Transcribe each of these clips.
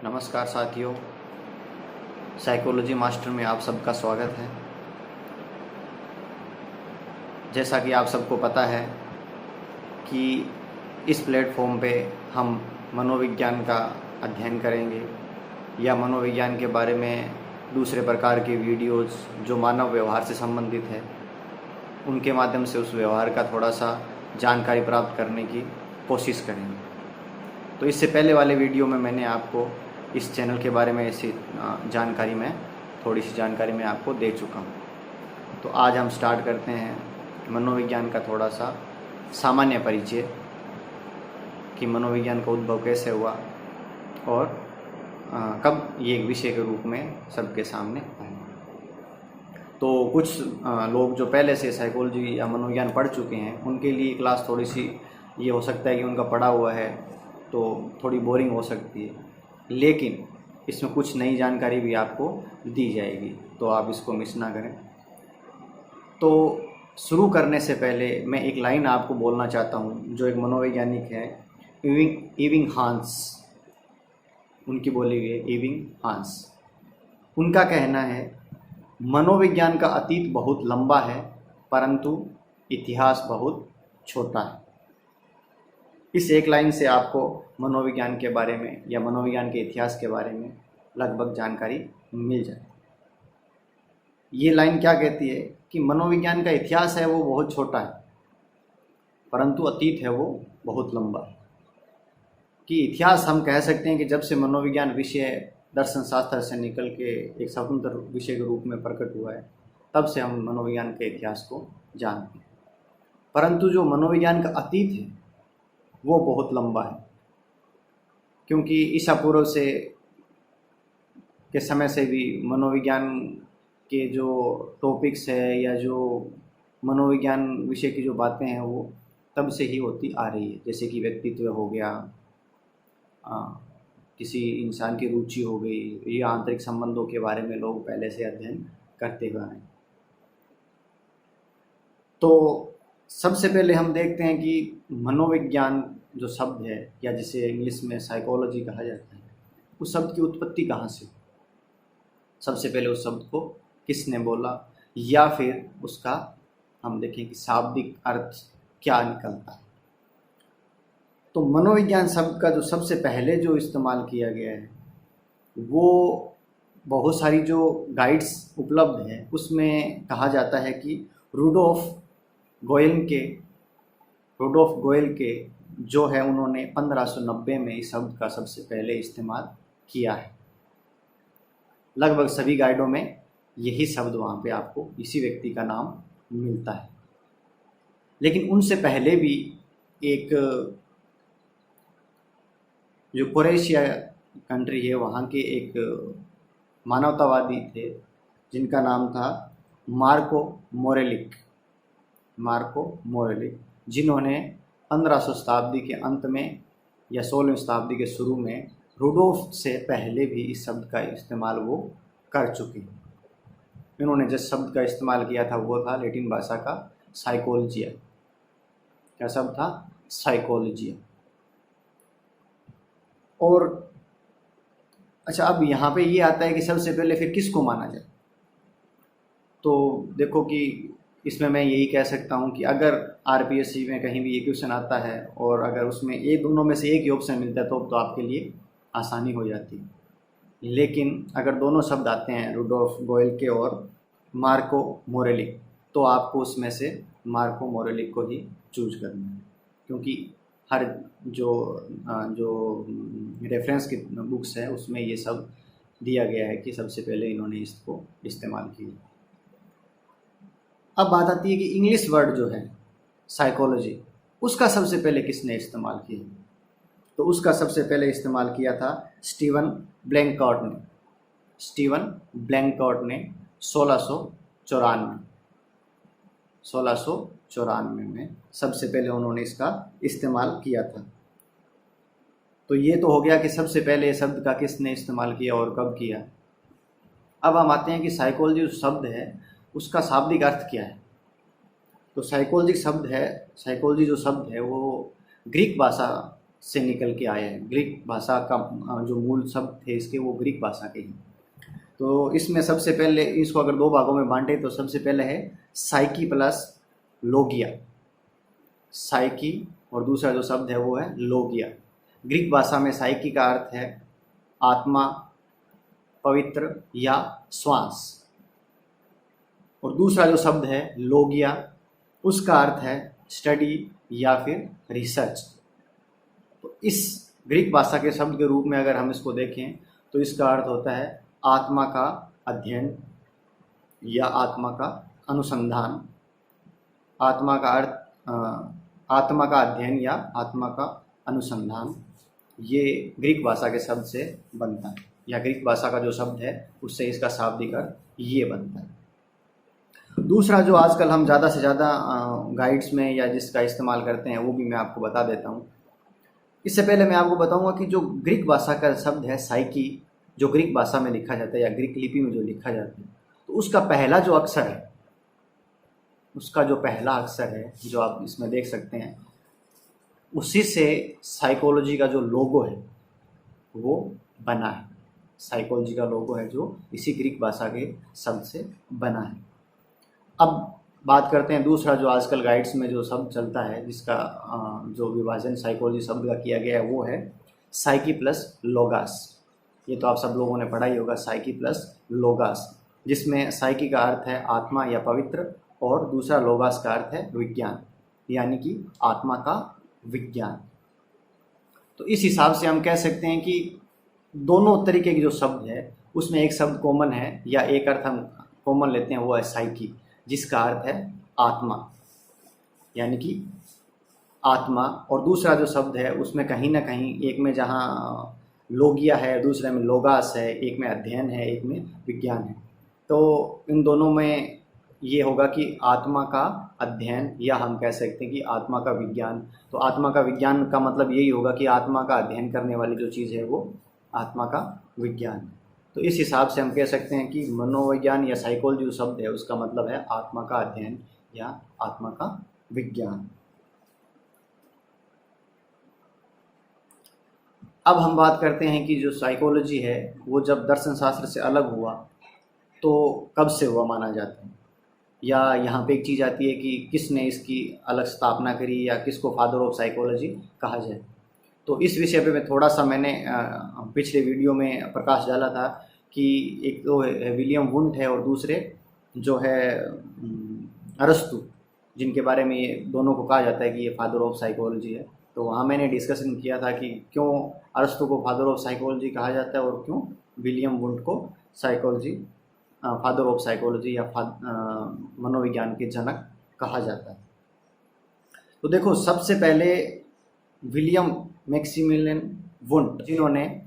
नमस्कार साथियों, psychology master में आप सबका स्वागत है। जैसा कि आप सबको पता है कि इस प्लेटफॉर्म पे हम मनोविज्ञान का अध्ययन करेंगे या मनोविज्ञान के बारे में दूसरे प्रकार के वीडियोस जो मानव व्यवहार से संबंधित है उनके माध्यम से उस व्यवहार का थोड़ा सा जानकारी प्राप्त करने की कोशिश करेंगे। तो इससे पहले वाले वीडियो में मैंने आपको इस चैनल के बारे में ऐसी थोड़ी सी जानकारी मैं आपको दे चुका हूँ। तो आज हम स्टार्ट करते हैं मनोविज्ञान का थोड़ा सा सामान्य परिचय कि मनोविज्ञान का उद्भव कैसे हुआ और कब ये एक विषय के रूप में सबके सामने आया। तो कुछ लोग जो पहले से साइकोलॉजी या मनोविज्ञान पढ़ चुके हैं उनके लिए क्लास थोड़ी सी ये हो सकता है कि उनका पढ़ा हुआ है तो थोड़ी बोरिंग हो सकती है, लेकिन इसमें कुछ नई जानकारी भी आपको दी जाएगी, तो आप इसको मिस ना करें। तो शुरू करने से पहले मैं एक लाइन आपको बोलना चाहता हूँ जो एक मनोवैज्ञानिक है इविंग हांस, उनकी बोली हुई है इविंग हांस। उनका कहना है मनोविज्ञान का अतीत बहुत लंबा है परंतु इतिहास बहुत छोटा है। इस एक लाइन से आपको मनोविज्ञान के बारे में या मनोविज्ञान के इतिहास के बारे में लगभग जानकारी मिल जाए। ये लाइन क्या कहती है कि मनोविज्ञान का इतिहास है वो बहुत छोटा है परंतु अतीत है वो बहुत लंबा है। कि इतिहास हम कह सकते हैं कि जब से मनोविज्ञान विषय दर्शन शास्त्र से निकल के एक स्वतंत्र विषय के रूप में प्रकट हुआ है तब से हम मनोविज्ञान के इतिहास को जानते हैं, परंतु जो मनोविज्ञान का अतीत है वो बहुत लंबा है। क्योंकि ईसा पूर्व से के समय से भी मनोविज्ञान के जो टॉपिक्स है या जो मनोविज्ञान विषय की जो बातें हैं वो तब से ही होती आ रही है। जैसे कि व्यक्तित्व हो गया, किसी इंसान की रुचि हो गई या आंतरिक संबंधों के बारे में लोग पहले से अध्ययन करते हुए आए। तो सबसे पहले हम देखते हैं कि मनोविज्ञान जो शब्द है या जिसे इंग्लिश में साइकोलॉजी कहा जाता है उस शब्द की उत्पत्ति कहाँ से, सबसे पहले उस शब्द को किसने बोला या फिर उसका हम देखें कि शाब्दिक अर्थ क्या निकलता है। तो मनोविज्ञान शब्द का जो सबसे पहले जो इस्तेमाल किया गया है वो बहुत सारी जो गाइड्स उपलब्ध हैं उसमें कहा जाता है कि रुडोल्फ गोयल के जो है उन्होंने 1590 में इस शब्द का सबसे पहले इस्तेमाल किया है। लगभग सभी गाइडों में यही शब्द वहाँ पे आपको इसी व्यक्ति का नाम मिलता है। लेकिन उनसे पहले भी एक जो क्रोएशिया कंट्री है वहाँ के एक मानवतावादी थे जिनका नाम था मार्को मोरेलिक, जिन्होंने 1500 शताब्दी के अंत में या 16वीं शताब्दी के शुरू में रुडोल्फ से पहले भी इस शब्द का इस्तेमाल वो कर चुके हैं। इन्होंने जिस शब्द का इस्तेमाल किया था वो था लैटिन भाषा का साइकोलॉजिया। क्या शब्द था? साइकोलॉजिया। और अच्छा, अब यहाँ पे ये आता है कि सबसे पहले फिर किसको माना जाए। तो देखो कि इसमें मैं यही कह सकता हूँ कि अगर आरपीएससी में कहीं भी ये क्वेश्चन आता है और अगर उसमें ये दोनों में से एक ही ऑप्शन मिलता है तो आपके लिए आसानी हो जाती है। लेकिन अगर दोनों शब्द आते हैं रुडोल्फ गोयल के और मार्को मोरेलिक तो आपको उसमें से मार्को मोरेलिक को ही चूज करना है, क्योंकि हर जो रेफरेंस की बुक्स है उसमें ये सब दिया गया है कि सबसे पहले इन्होंने इसको इस्तेमाल किया। अब बात आती है कि इंग्लिश वर्ड जो है साइकोलॉजी उसका सबसे पहले किसने इस्तेमाल किया। तो उसका सबसे पहले इस्तेमाल किया था स्टीवन ब्लैंकॉट ने 1694 में सबसे पहले उन्होंने इसका इस्तेमाल किया था। तो ये तो हो गया कि सबसे पहले शब्द का किसने इस्तेमाल किया और कब किया। अब हम आते हैं कि साइकोलॉजी जो शब्द है उसका शाब्दिक अर्थ क्या है। तो साइकोलॉजी जो शब्द है वो ग्रीक भाषा से निकल के आए हैं। ग्रीक भाषा का जो मूल शब्द थे इसके वो ग्रीक भाषा के हैं। तो इसमें सबसे पहले इसको अगर दो भागों में बांटे तो सबसे पहले है साइकी प्लस लोगिया। साइकी और दूसरा जो शब्द है वो है लोगिया। ग्रीक भाषा में साइकी का अर्थ है आत्मा, पवित्र या श्वास, और दूसरा जो शब्द है लोगिया उसका अर्थ है स्टडी या फिर रिसर्च। तो इस ग्रीक भाषा के शब्द के रूप में अगर हम इसको देखें तो इसका अर्थ होता है आत्मा का अध्ययन या आत्मा का अनुसंधान। आत्मा का अर्थ आत्मा का अध्ययन या आत्मा का अनुसंधान, ये ग्रीक भाषा के शब्द से बनता है, या ग्रीक भाषा का जो शब्द है उससे इसका शाब्दिक अर्थ ये बनता है। दूसरा जो आजकल हम ज़्यादा से ज़्यादा गाइड्स में या जिसका इस्तेमाल करते हैं वो भी मैं आपको बता देता हूँ। इससे पहले मैं आपको बताऊंगा कि जो ग्रीक भाषा का शब्द है साइकी, जो ग्रीक भाषा में लिखा जाता है या ग्रीक लिपि में जो लिखा जाता है, तो उसका पहला जो अक्षर है, उसका जो पहला अक्षर है जो आप इसमें देख सकते हैं, उसी से साइकोलॉजी का जो लोगो है वो बना है। साइकोलॉजी का लोगो है जो इसी ग्रीक भाषा के शब्द से बना है। अब बात करते हैं दूसरा जो आजकल गाइड्स में जो शब्द चलता है, जिसका जो विभाजन साइकोलॉजी शब्द का किया गया है वो है साइकी प्लस लोगास। ये तो आप सब लोगों ने पढ़ा ही होगा, साइकी प्लस लोगास, जिसमें साइकी का अर्थ है आत्मा या पवित्र और दूसरा लोगास का अर्थ है विज्ञान, यानी कि आत्मा का विज्ञान। तो इस हिसाब से हम कह सकते हैं कि दोनों तरीके के जो शब्द है उसमें एक शब्द कॉमन है या एक अर्थ हम कॉमन लेते हैं, वो है साइकी, जिसका अर्थ है आत्मा, यानी कि आत्मा। और दूसरा जो शब्द है उसमें कहीं ना कहीं एक में जहाँ लोगिया है, दूसरे में लोगास है, एक में अध्ययन है, एक में विज्ञान है। तो इन दोनों में ये होगा कि आत्मा का अध्ययन, या हम कह सकते हैं कि आत्मा का विज्ञान। तो आत्मा का विज्ञान का मतलब यही होगा कि आत्मा का अध्ययन करने वाली जो चीज़ है वो आत्मा का विज्ञान। तो इस हिसाब से हम कह सकते हैं कि मनोविज्ञान या साइकोलॉजी जो शब्द है उसका मतलब है आत्मा का अध्ययन या आत्मा का विज्ञान। अब हम बात करते हैं कि जो साइकोलॉजी है वो जब दर्शन शास्त्र से अलग हुआ तो कब से हुआ माना जाता है, या यहाँ पे एक चीज़ आती है कि किसने इसकी अलग स्थापना करी या किसको फादर ऑफ साइकोलॉजी कहा जाए। तो इस विषय पे मैं थोड़ा सा मैंने पिछले वीडियो में प्रकाश डाला था कि एक तो विलियम वुंट है और दूसरे जो है अरस्तु, जिनके बारे में ये दोनों को कहा जाता है कि ये फादर ऑफ साइकोलॉजी है। तो वहाँ मैंने डिस्कशन किया था कि क्यों अरस्तु को फादर ऑफ साइकोलॉजी कहा जाता है और क्यों विलियम वुंट को साइकोलॉजी फादर ऑफ साइकोलॉजी या मनोविज्ञान के जनक कहा जाता है। तो देखो, सबसे पहले विलियम मैक्सिमिलियन वुंट, जिन्होंने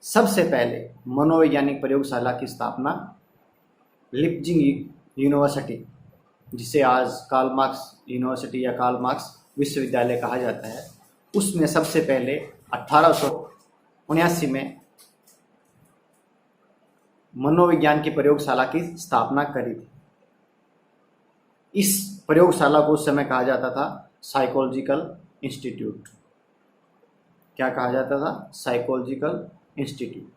सबसे पहले मनोवैज्ञानिक प्रयोगशाला की स्थापना लिप्जिंग यूनिवर्सिटी, जिसे आज कार्ल मार्क्स यूनिवर्सिटी या कार्ल मार्क्स विश्वविद्यालय कहा जाता है, उसमें सबसे पहले 1879 में मनोविज्ञान की प्रयोगशाला की स्थापना करी थी। इस प्रयोगशाला को उस समय कहा जाता था साइकोलॉजिकल इंस्टीट्यूट। क्या कहा जाता था? Psychological institute.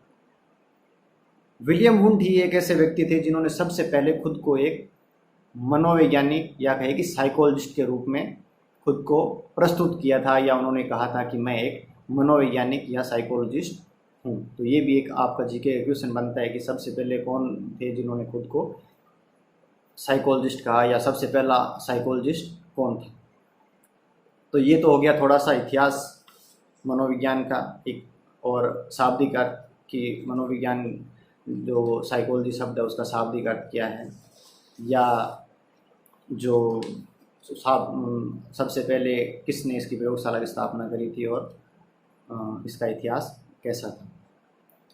विलियम वुंट ही एक ऐसे व्यक्ति थे जिन्होंने सबसे पहले खुद को एक मनोवैज्ञानिक या कहे कि साइकोलॉजिस्ट के रूप में खुद को प्रस्तुत किया था, या उन्होंने कहा था कि मैं एक मनोवैज्ञानिक या साइकोलॉजिस्ट हूँ। तो ये भी एक आपका जीके क्वेश्चन बनता है कि सबसे पहले कौन थे जिन्होंने खुद को साइकोलॉजिस्ट कहा, या सबसे पहला साइकोलॉजिस्ट कौन था। तो ये तो हो गया थोड़ा सा इतिहास मनोविज्ञान का एक, और शाब्दिक अर्थ कि मनोविज्ञान जो साइकोलॉजी शब्द है उसका शाब्दिक अर्थ क्या है, या जो सबसे पहले किसने इसकी प्रयोगशाला की स्थापना करी थी और इसका इतिहास कैसा था।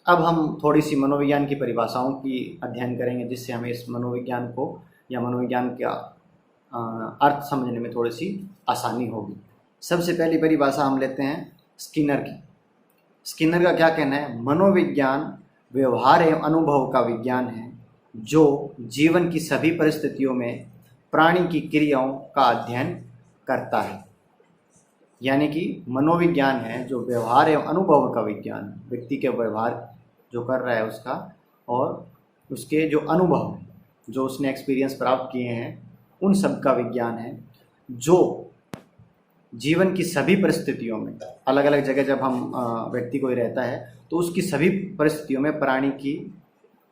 अब हम थोड़ी सी मनोविज्ञान की परिभाषाओं की अध्ययन करेंगे, जिससे हमें इस मनोविज्ञान को या मनोविज्ञान का अर्थ समझने में थोड़ी सी आसानी होगी। सबसे पहली परिभाषा हम लेते हैं स्किनर की। स्किनर का क्या कहना है? मनोविज्ञान व्यवहार एवं अनुभव का विज्ञान है जो जीवन की सभी परिस्थितियों में प्राणी की क्रियाओं का अध्ययन करता है। यानी कि मनोविज्ञान है जो व्यवहार एवं अनुभव का विज्ञान, व्यक्ति के व्यवहार जो कर रहा है उसका और उसके जो अनुभव है, जो उसने एक्सपीरियंस प्राप्त किए हैं, उन सब का विज्ञान है, जो जीवन की सभी परिस्थितियों में, अलग अलग जगह जब हम व्यक्ति कोई रहता है तो उसकी सभी परिस्थितियों में प्राणी की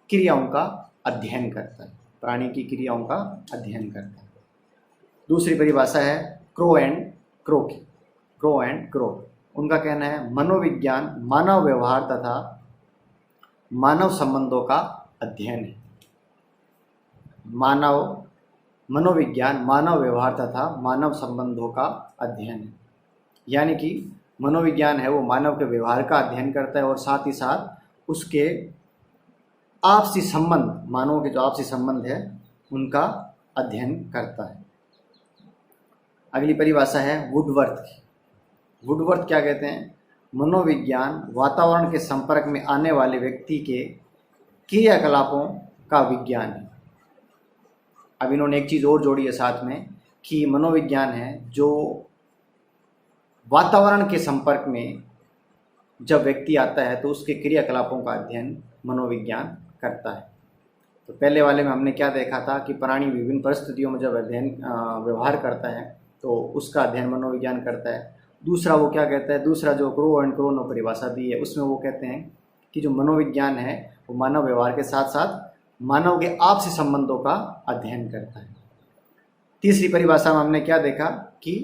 क्रियाओं का अध्ययन करता है, प्राणी की क्रियाओं का अध्ययन करता है। दूसरी परिभाषा है क्रो एंड क्रो की, क्रो एंड क्रो। उनका कहना है मनोविज्ञान मानव व्यवहार तथा मानव संबंधों का अध्ययन है। मनोविज्ञान मानव व्यवहार तथा मानव संबंधों का अध्ययन है, यानी कि मनोविज्ञान है वो मानव के व्यवहार का अध्ययन करता है और साथ ही साथ उसके आपसी संबंध, मानव के जो आपसी संबंध है उनका अध्ययन करता है। अगली परिभाषा है वुडवर्थ की। वुडवर्थ क्या कहते हैं? मनोविज्ञान वातावरण के संपर्क में आने वाले व्यक्ति के क्रियाकलापों का विज्ञान है। अब इन्होंने एक चीज़ और जोड़ी है साथ में कि मनोविज्ञान है जो वातावरण के संपर्क में जब व्यक्ति आता है तो उसके क्रियाकलापों का अध्ययन मनोविज्ञान करता है। तो पहले वाले में हमने क्या देखा था कि प्राणी विभिन्न परिस्थितियों में जब व्यवहार करता है तो उसका अध्ययन मनोविज्ञान करता है। दूसरा वो क्या कहता है, दूसरा जो क्रो एंड क्रो परिभाषा दी है उसमें वो कहते हैं कि जो मनोविज्ञान है वो मानव व्यवहार के साथ साथ मानव के आपसी संबंधों का अध्ययन करता है। तीसरी परिभाषा में हमने क्या देखा कि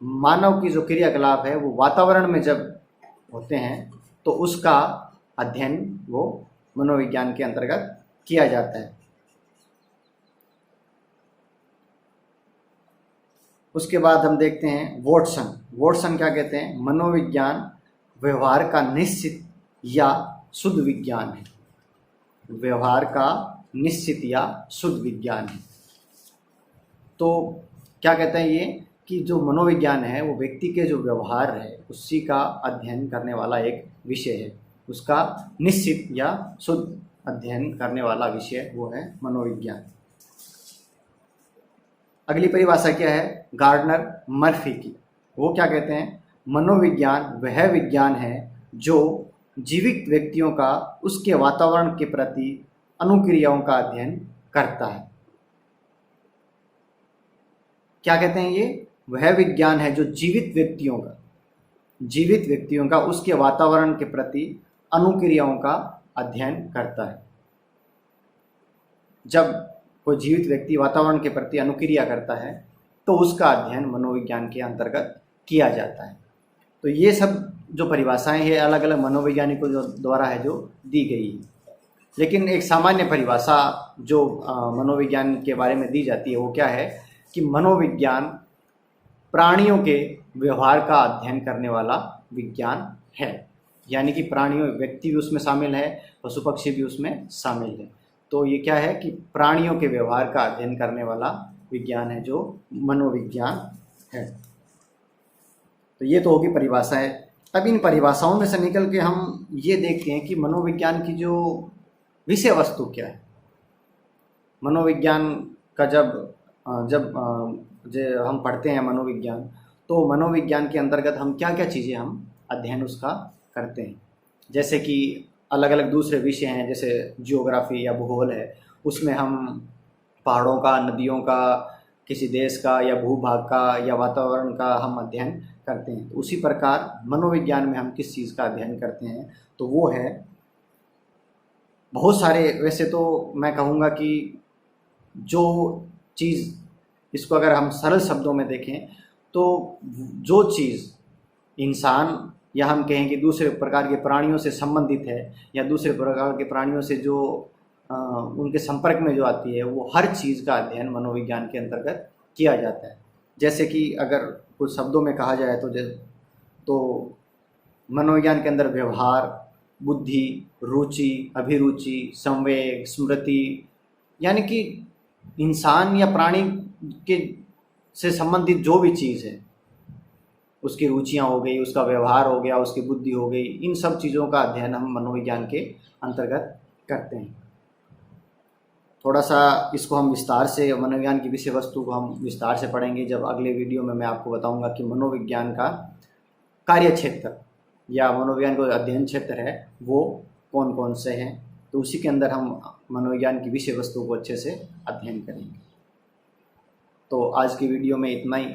मानव की जो क्रियाकलाप है वो वातावरण में जब होते हैं तो उसका अध्ययन वो मनोविज्ञान के अंतर्गत किया जाता है। उसके बाद हम देखते हैं वॉटसन। वॉटसन क्या कहते हैं? मनोविज्ञान व्यवहार का निश्चित या शुद्ध विज्ञान है। व्यवहार का निश्चित या शुद्ध विज्ञान है। तो क्या कहते हैं ये कि जो मनोविज्ञान है वो व्यक्ति के जो व्यवहार है उसी का अध्ययन करने वाला एक विषय है। उसका निश्चित या शुद्ध अध्ययन करने वाला विषय वो है मनोविज्ञान। अगली परिभाषा क्या है? गार्डनर मर्फी की। वो क्या कहते हैं? मनोविज्ञान वह विज्ञान है जो जीवित व्यक्तियों का उसके वातावरण के प्रति अनुक्रियाओं का अध्ययन करता है। क्या कहते हैं ये? वह विज्ञान है जो जीवित व्यक्तियों का उसके वातावरण के प्रति अनुक्रियाओं का अध्ययन करता है। जब कोई जीवित व्यक्ति वातावरण के प्रति अनुक्रिया करता है तो उसका अध्ययन मनोविज्ञान के अंतर्गत किया जाता है। तो ये सब जो परिभाषाएं हैं अलग अलग मनोवैज्ञानिकों द्वारा है जो दी गई है। लेकिन एक सामान्य परिभाषा जो मनोविज्ञान के बारे में दी जाती है वो क्या है कि मनोविज्ञान प्राणियों के व्यवहार का अध्ययन करने वाला विज्ञान है। यानी कि प्राणियों, व्यक्ति भी उसमें शामिल है, पशु पक्षी भी उसमें शामिल है। तो ये क्या है कि प्राणियों के व्यवहार का अध्ययन करने वाला विज्ञान है जो मनोविज्ञान है। तो ये तो होगी परिभाषाएं। अब इन परिभाषाओं में से निकल के हम ये देखते हैं कि मनोविज्ञान की जो विषय वस्तु क्या है। मनोविज्ञान का जब हम पढ़ते हैं मनोविज्ञान, तो मनोविज्ञान के अंतर्गत हम क्या क्या चीज़ें हम अध्ययन उसका करते हैं। जैसे कि अलग अलग दूसरे विषय हैं, जैसे जियोग्राफी या भूगोल है, उसमें हम पहाड़ों का, नदियों का, किसी देश का या भूभाग का या वातावरण का हम अध्ययन करते हैं। तो उसी प्रकार मनोविज्ञान में हम किस चीज़ का अध्ययन करते हैं तो वो है बहुत सारे। वैसे तो मैं कहूँगा कि जो चीज़, इसको अगर हम सरल शब्दों में देखें तो जो चीज़ इंसान या हम कहें कि दूसरे प्रकार के प्राणियों से संबंधित है या दूसरे प्रकार के प्राणियों से जो उनके संपर्क में जो आती है, वो हर चीज़ का अध्ययन मनोविज्ञान के अंतर्गत किया जाता है। जैसे कि अगर कुछ शब्दों में कहा जाए तो मनोविज्ञान के अंदर व्यवहार, बुद्धि, रुचि, अभिरुचि, संवेग, स्मृति, यानी कि इंसान या प्राणी के से संबंधित जो भी चीज़ है, उसकी रुचियाँ हो गई, उसका व्यवहार हो गया, उसकी बुद्धि हो गई, इन सब चीज़ों का अध्ययन हम मनोविज्ञान के अंतर्गत करते हैं। थोड़ा सा इसको हम विस्तार से, मनोविज्ञान की विषय वस्तु को हम विस्तार से पढ़ेंगे जब अगले वीडियो में मैं आपको बताऊंगा कि मनोविज्ञान का कार्य क्षेत्र या मनोविज्ञान का अध्ययन क्षेत्र है वो कौन कौन से हैं, तो उसी के अंदर हम मनोविज्ञान की विषय वस्तु को अच्छे से अध्ययन करेंगे। तो आज की वीडियो में इतना ही।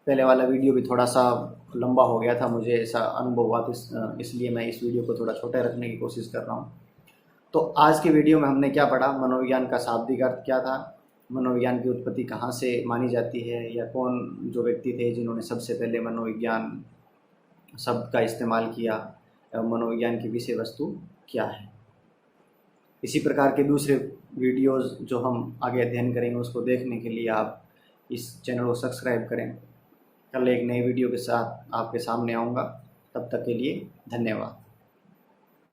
पहले वाला वीडियो भी थोड़ा सा लंबा हो गया था, मुझे ऐसा अनुभव हुआ, तो इसलिए मैं इस वीडियो को थोड़ा छोटा रखने की कोशिश कर रहा हूँ। तो आज की वीडियो में हमने क्या पढ़ा, मनोविज्ञान का शाब्दिक अर्थ क्या था, मनोविज्ञान की उत्पत्ति कहाँ से मानी जाती है, या कौन जो व्यक्ति थे जिन्होंने सबसे पहले मनोविज्ञान शब्द का इस्तेमाल किया, मनोविज्ञान की विषय वस्तु क्या है। इसी प्रकार के दूसरे वीडियोस जो हम आगे अध्ययन करेंगे उसको देखने के लिए आप इस चैनल को सब्सक्राइब करें। कल एक नई वीडियो के साथ आपके सामने आऊँगा, तब तक के लिए धन्यवाद।